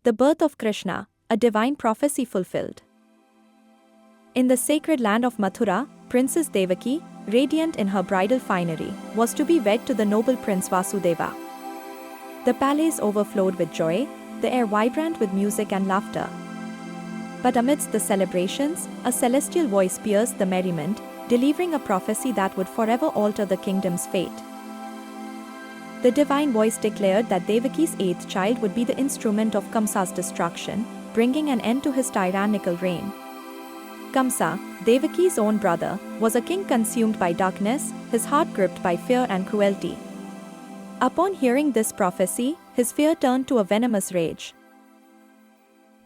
the birth of Krishna, a divine prophecy fulfilled. In the sacred land of Mathura, Princess Devaki, radiant in her bridal finery, was to be wed to the noble Prince Vasudeva. The palace overflowed with joy, the air vibrant with music and laughter. But amidst the celebrations, a celestial voice pierced the merriment, delivering a prophecy that would forever alter the kingdom's fate. The divine voice declared that Devaki's eighth child would be the instrument of Kamsa's destruction, bringing an end to his tyrannical reign. Kamsa, Devaki's own brother, was a king consumed by darkness, his heart gripped by fear and cruelty. Upon hearing this prophecy, his fear turned to a venomous rage.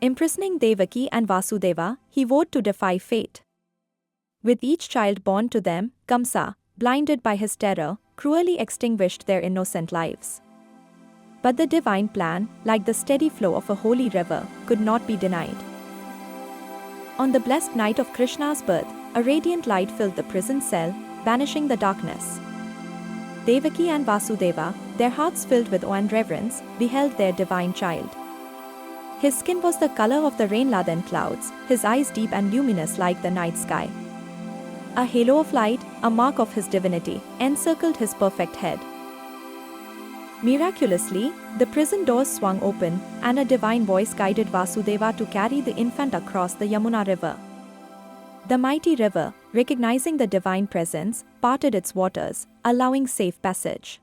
Imprisoning Devaki and Vasudeva, he vowed to defy fate. With each child born to them, Kamsa, blinded by his terror, cruelly extinguished their innocent lives. But the divine plan, like the steady flow of a holy river, could not be denied. On the blessed night of Krishna's birth, a radiant light filled the prison cell, banishing the darkness. Devaki and Vasudeva, their hearts filled with awe and reverence, beheld their divine child. His skin was the color of the rain-laden clouds, his eyes deep and luminous like the night sky. A halo of light, a mark of his divinity, encircled his perfect head. Miraculously, the prison doors swung open, and a divine voice guided Vasudeva to carry the infant across the Yamuna river. The mighty river, recognizing the divine presence, parted its waters, allowing safe passage.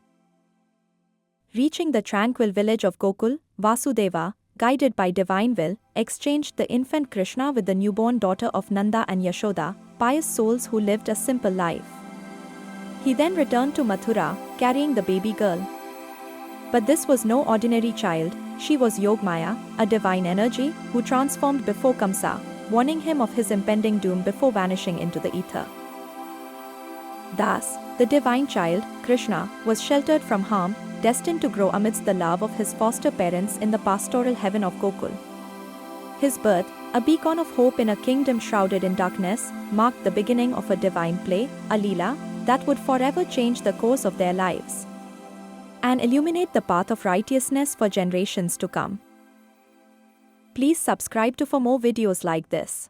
Reaching the tranquil village of Gokul, Vasudeva, guided by divine will, exchanged the infant Krishna with the newborn daughter of Nanda and Yashoda, pious souls who lived a simple life. He then returned to Mathura, carrying the baby girl. But this was no ordinary child, she was Yogmaya, a divine energy, who transformed before Kamsa, warning him of his impending doom before vanishing into the ether. Thus, the divine child, Krishna, was sheltered from harm, destined to grow amidst the love of his foster parents in the pastoral heaven of Gokul. His birth, a beacon of hope in a kingdom shrouded in darkness, marked the beginning of a divine play, a Leela, that would forever change the course of their lives and illuminate the path of righteousness for generations to come. Please subscribe for more videos like this.